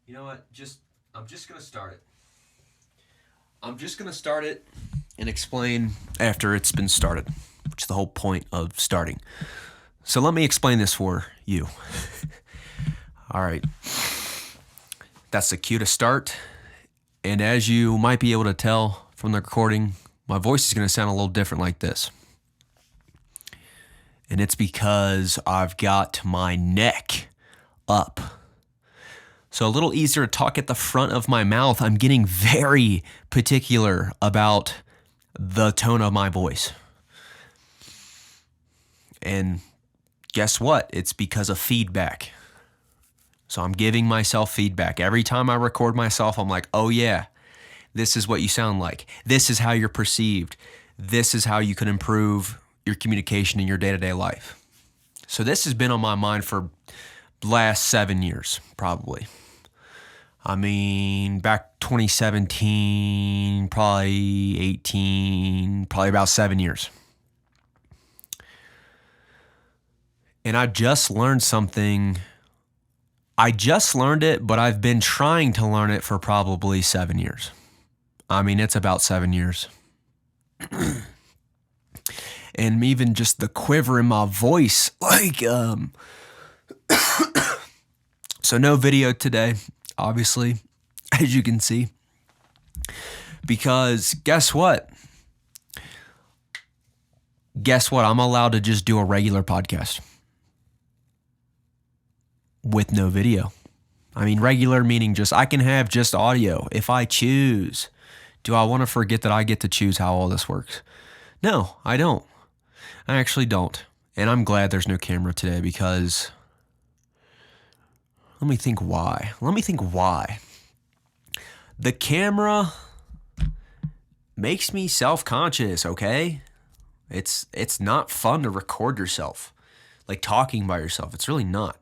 You know what? I'm just gonna start it. I'm just gonna start it and explain after it's been started, which is the whole point of starting. So let me explain this for you. All right. That's the cue to start. And as you might be able to tell from the recording, my voice is going to sound a little different like this. And it's because I've got my neck up. So a little easier to talk at the front of my mouth. I'm getting very particular about the tone of my voice. And guess what? It's because of feedback. So I'm giving myself feedback. Every time I record myself, I'm like, oh yeah, this is what you sound like. This is how you're perceived. This is how you can improve your communication in your day-to-day life. So this has been on my mind for the last 7 years, probably. I mean, back 2017, probably 18, probably about 7 years. And I just learned something. I just learned it, but I've been trying to learn it for probably 7 years. I mean, it's about 7 years. And even just the quiver in my voice, so no video today, obviously, as you can see, because guess what? I'm allowed to just do a regular podcast with no video. I mean, regular meaning just I can have just audio if I choose. Do I want to forget that I get to choose how all this works? No, I don't. I actually don't. And I'm glad there's no camera today because let me think why. The camera makes me self-conscious, okay? It's not fun to record yourself, like talking by yourself. It's really not.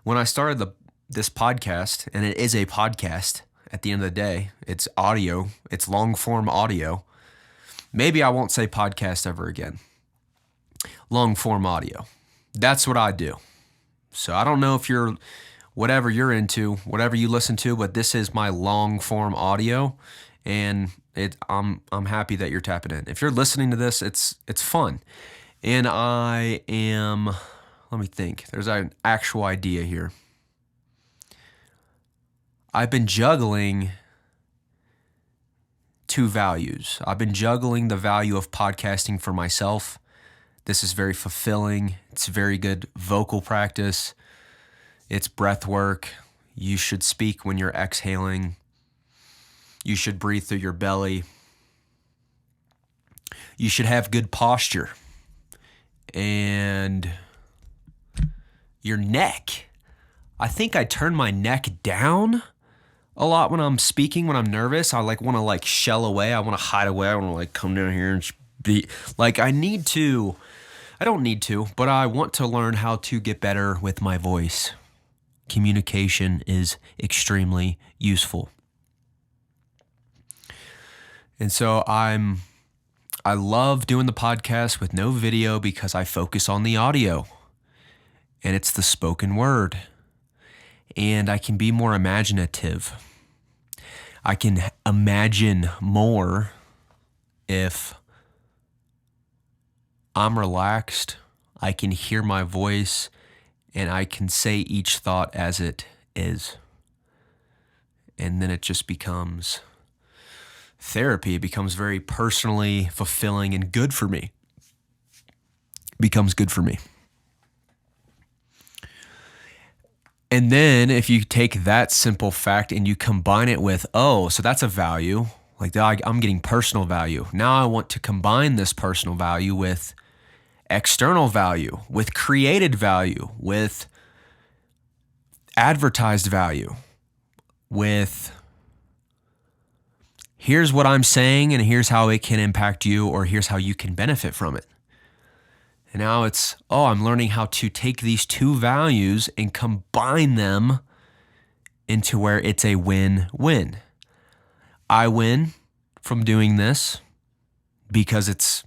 When I started this podcast, and it is a podcast at the end of the day, it's audio, it's long form audio. Maybe I won't say podcast ever again. Long form audio. That's what I do. So I don't know if whatever you're into, whatever you listen to, but this is my long form audio, and I'm happy that you're tapping in. If you're listening to this, it's fun. And let me think. There's an actual idea here. I've been juggling two values. I've been juggling the value of podcasting for myself. This is very fulfilling. It's very good vocal practice. It's breath work. You should speak when you're exhaling. You should breathe through your belly. You should have good posture. And your neck. I think I turn my neck down a lot when I'm speaking, when I'm nervous. I want to shell away. I want to hide away. I want to come down here and be like, I don't need to, but I want to learn how to get better with my voice. Communication is extremely useful. And so I love doing the podcast with no video because I focus on the audio. And it's the spoken word. And I can be more imaginative. I can imagine more if I'm relaxed. I can hear my voice and I can say each thought as it is. And then it just becomes therapy. It becomes very personally fulfilling and good for me. It becomes good for me. And then if you take that simple fact and you combine it with, so that's a value, I'm getting personal value. Now I want to combine this personal value with external value, with created value, with advertised value, with here's what I'm saying and here's how it can impact you, or here's how you can benefit from it. And now it's, I'm learning how to take these two values and combine them into where it's a win-win. I win from doing this because it's,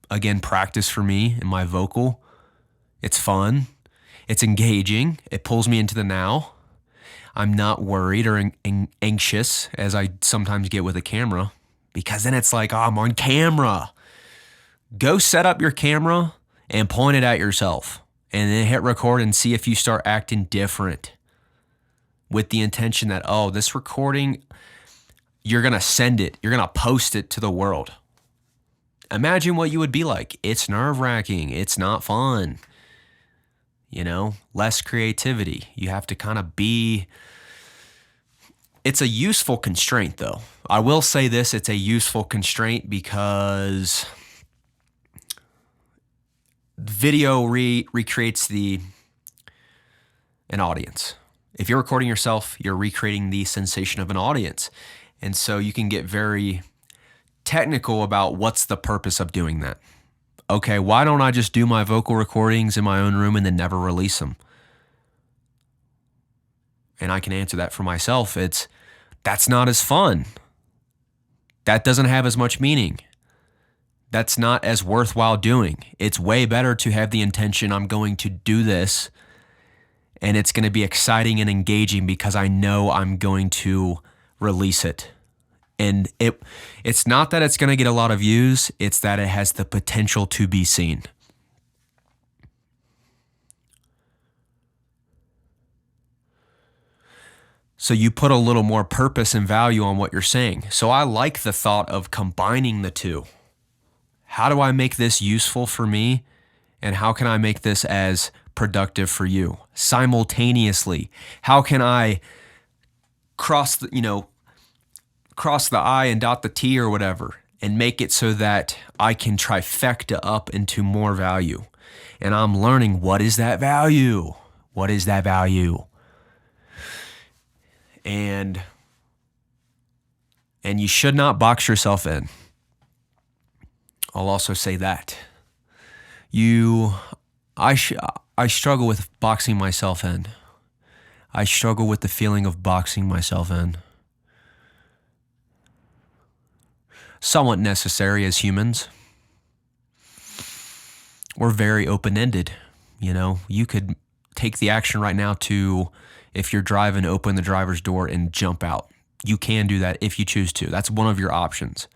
again, practice for me and my vocal. It's fun. It's engaging. It pulls me into the now. I'm not worried or anxious as I sometimes get with a camera, because then it's like, oh, I'm on camera. Go set up your camera and point it at yourself and then hit record and see if you start acting different with the intention that, oh, this recording, you're going to send it, you're going to post it to the world. Imagine what you would be like. It's nerve-wracking. It's not fun. Less creativity. You have to kind of be. It's a useful constraint, though. I will say this, it's a useful constraint because video recreates an audience. If you're recording yourself, you're recreating the sensation of an audience. And so you can get very technical about what's the purpose of doing that. Okay, why don't I just do my vocal recordings in my own room and then never release them? And I can answer that for myself. That's not as fun. That doesn't have as much meaning. That's not as worthwhile doing. It's way better to have the intention, I'm going to do this, and it's going to be exciting and engaging because I know I'm going to release it. And it's not that it's going to get a lot of views, it's that it has the potential to be seen. So you put a little more purpose and value on what you're saying. So I like the thought of combining the two. How do I make this useful for me? And how can I make this as productive for you? Simultaneously, how can I cross the I and dot the T or whatever and make it so that I can trifecta up into more value? And I'm learning, what is that value? What is that value? And you should not box yourself in. I'll also say that. I struggle with boxing myself in. I struggle with the feeling of boxing myself in. Somewhat necessary as humans. We're very open-ended. You could take the action right now to, if you're driving, open the driver's door and jump out. You can do that if you choose to. That's one of your options.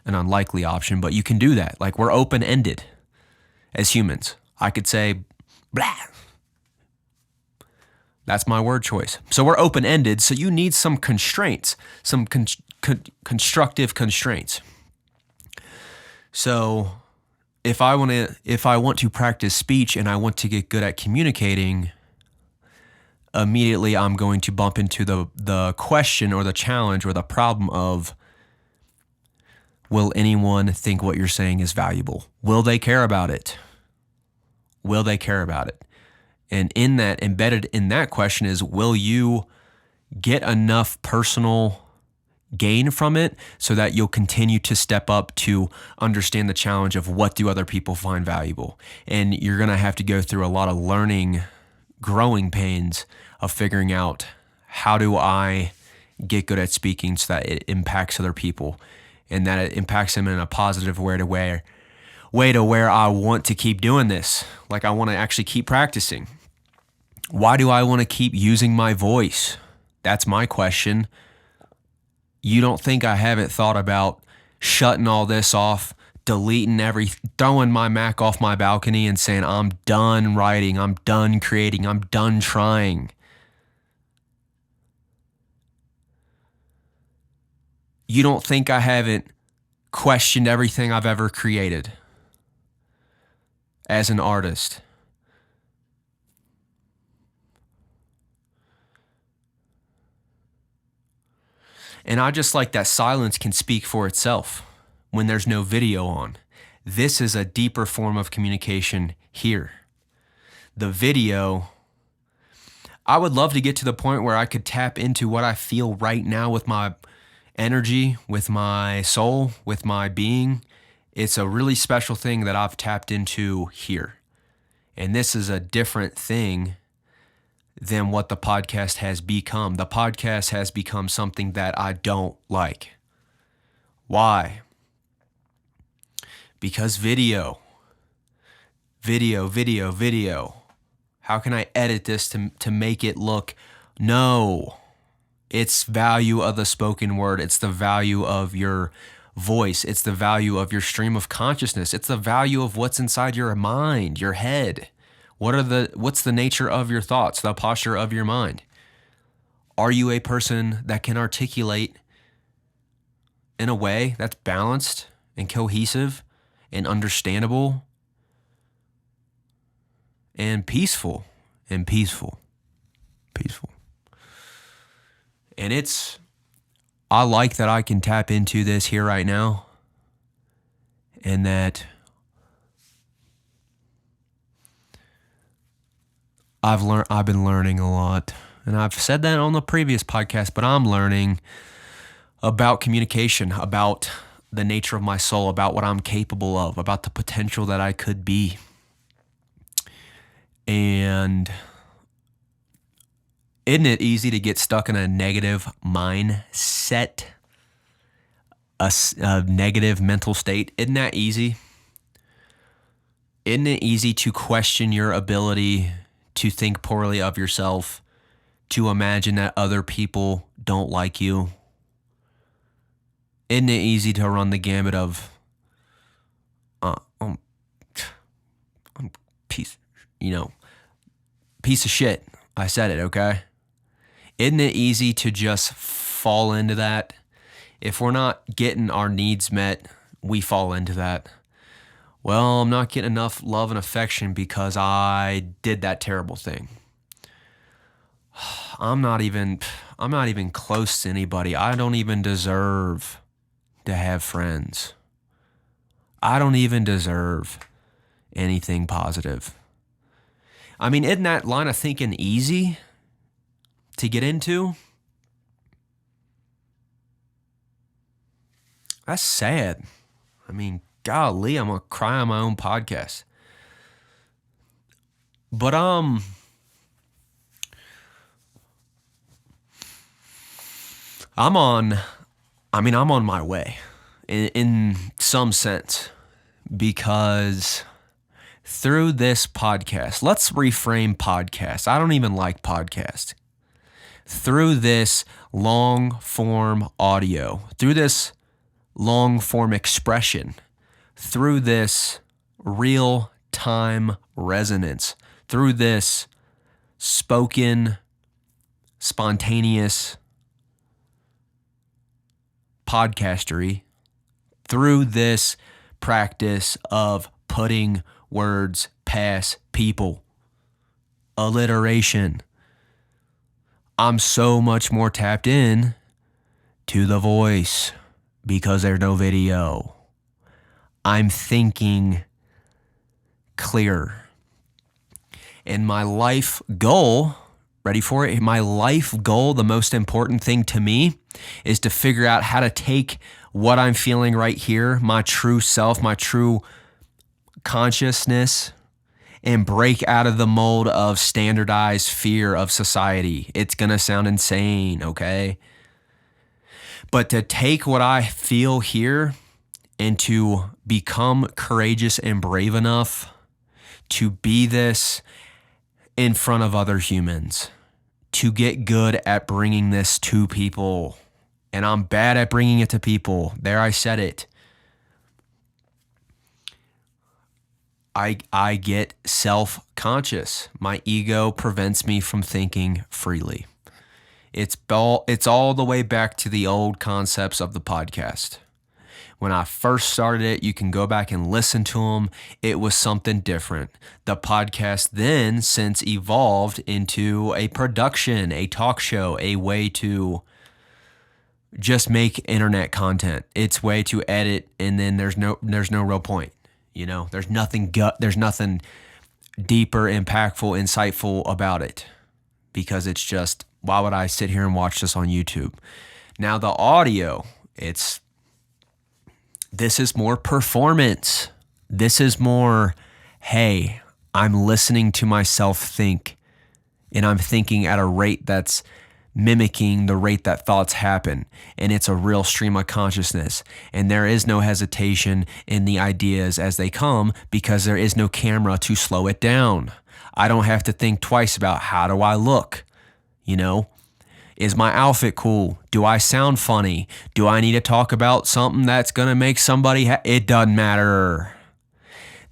An unlikely option, but you can do that. Like, we're open-ended as humans. I could say, blah. That's my word choice. So we're open-ended, so you need some constraints, some constructive constraints. So if I want to practice speech and I want to get good at communicating, immediately I'm going to bump into the question or the challenge or the problem of, will anyone think what you're saying is valuable? Will they care about it? Will they care about it? And in that, embedded in that question is, will you get enough personal gain from it so that you'll continue to step up to understand the challenge of what do other people find valuable? And you're going to have to go through a lot of learning, growing pains of figuring out, how do I get good at speaking so that it impacts other people and that it impacts them in a positive way to where I want to keep doing this. Like, I want to actually keep practicing. Why do I want to keep using my voice? That's my question. You don't think I haven't thought about shutting all this off, deleting throwing my Mac off my balcony and saying, I'm done writing, I'm done creating, I'm done trying. You don't think I haven't questioned everything I've ever created as an artist? And I just like that silence can speak for itself when there's no video on. This is a deeper form of communication here. The video, I would love to get to the point where I could tap into what I feel right now with my energy, with my soul, with my being. It's a really special thing that I've tapped into here. And this is a different thing than what the podcast has become. The podcast has become something that I don't like. Why? Because video. How can I edit this to make it look No. It's value of the spoken word. It's the value of your voice. It's the value of your stream of consciousness. It's the value of what's inside your mind, your head. What's the nature of your thoughts, the posture of your mind? Are you a person that can articulate in a way that's balanced and cohesive and understandable and peaceful? And I like that I can tap into this here right now, and that I've been learning a lot. And I've said that on the previous podcast, but I'm learning about communication, about the nature of my soul, about what I'm capable of, about the potential that I could be. And isn't it easy to get stuck in a negative mindset, a negative mental state? Isn't that easy? Isn't it easy to question your ability to think poorly of yourself, to imagine that other people don't like you? Isn't it easy to run the gambit of, I'm piece of shit. I said it, okay? Isn't it easy to just fall into that? If we're not getting our needs met, we fall into that. Well, I'm not getting enough love and affection because I did that terrible thing. I'm not even close to anybody. I don't even deserve to have friends. I don't even deserve anything positive. I mean, isn't that line of thinking easy to get into? That's sad. I mean, golly, I'm going to cry on my own podcast. But I'm on my way in some sense, because through this podcast, let's reframe podcast. I don't even like podcast. Through this long form audio, through this long form expression, through this real time resonance, through this spoken, spontaneous podcastery, through this practice of putting words past people, alliteration, I'm so much more tapped in to the voice because there's no video. I'm thinking clearer. And my life goal, ready for it? My life goal, the most important thing to me, is to figure out how to take what I'm feeling right here, my true self, my true consciousness, and break out of the mold of standardized fear of society. It's going to sound insane, okay? But to take what I feel here and to become courageous and brave enough to be this in front of other humans, to get good at bringing this to people. And I'm bad at bringing it to people. There, I said it. I get self-conscious. My ego prevents me from thinking freely. It's all the way back to the old concepts of the podcast. When I first started it, you can go back and listen to them. It was something different. The podcast then since evolved into a production, a talk show, a way to just make internet content. It's way to edit, and then there's no real point. You know, there's nothing deeper, impactful, insightful about it, because it's just, why would I sit here and watch this on YouTube? Now the audio, this is more performance. This is more, hey, I'm listening to myself think, and I'm thinking at a rate that's mimicking the rate that thoughts happen. And it's a real stream of consciousness. And there is no hesitation in the ideas as they come, because there is no camera to slow it down. I don't have to think twice about, how do I look? You know, is my outfit cool? Do I sound funny? Do I need to talk about something that's going to make somebody it doesn't matter.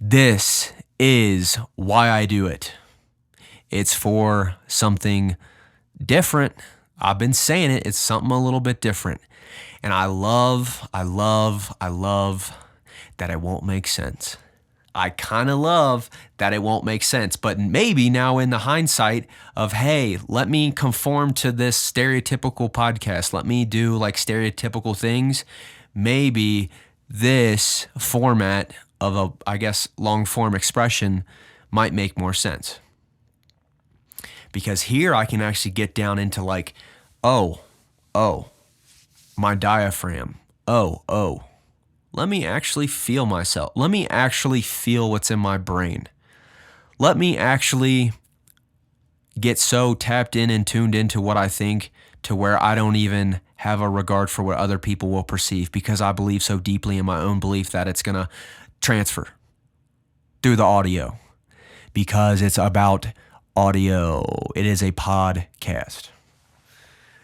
This is why I do it. It's for something different. I've been saying it. It's something a little bit different. And I love that it won't make sense. I kind of love that it won't make sense. But maybe now in the hindsight of, hey, let me conform to this stereotypical podcast. Let me do like stereotypical things. Maybe this format of a, I guess, long form expression might make more sense. Because here I can actually get down into like, oh, my diaphragm. Oh. Let me actually feel myself. Let me actually feel what's in my brain. Let me actually get so tapped in and tuned into what I think to where I don't even have a regard for what other people will perceive, because I believe so deeply in my own belief that it's going to transfer through the audio, because it's about audio. It is a podcast.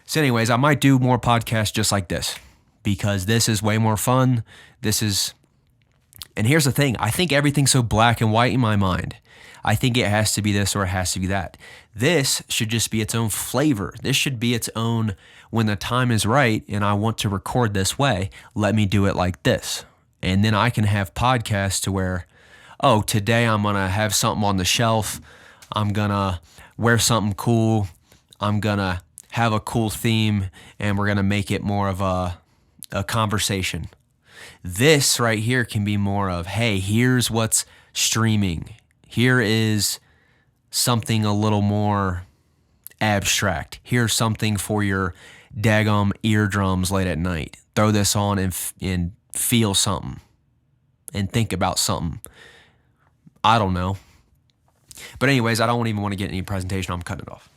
So anyways, I might do more podcasts just like this, because this is way more fun. And here's the thing. I think everything's so black and white in my mind. I think it has to be this or it has to be that. This should just be its own flavor. This should be its own, when the time is right and I want to record this way, let me do it like this. And then I can have podcasts to where, oh, today I'm going to have something on the shelf. I'm going to wear something cool. I'm going to have a cool theme, and we're going to make it more of a conversation. This right here can be more of, hey, here's what's streaming. Here is something a little more abstract. Here's something for your daggum eardrums late at night. Throw this on and feel something and think about something. I don't know. But anyways, I don't even want to get any presentation. I'm cutting it off.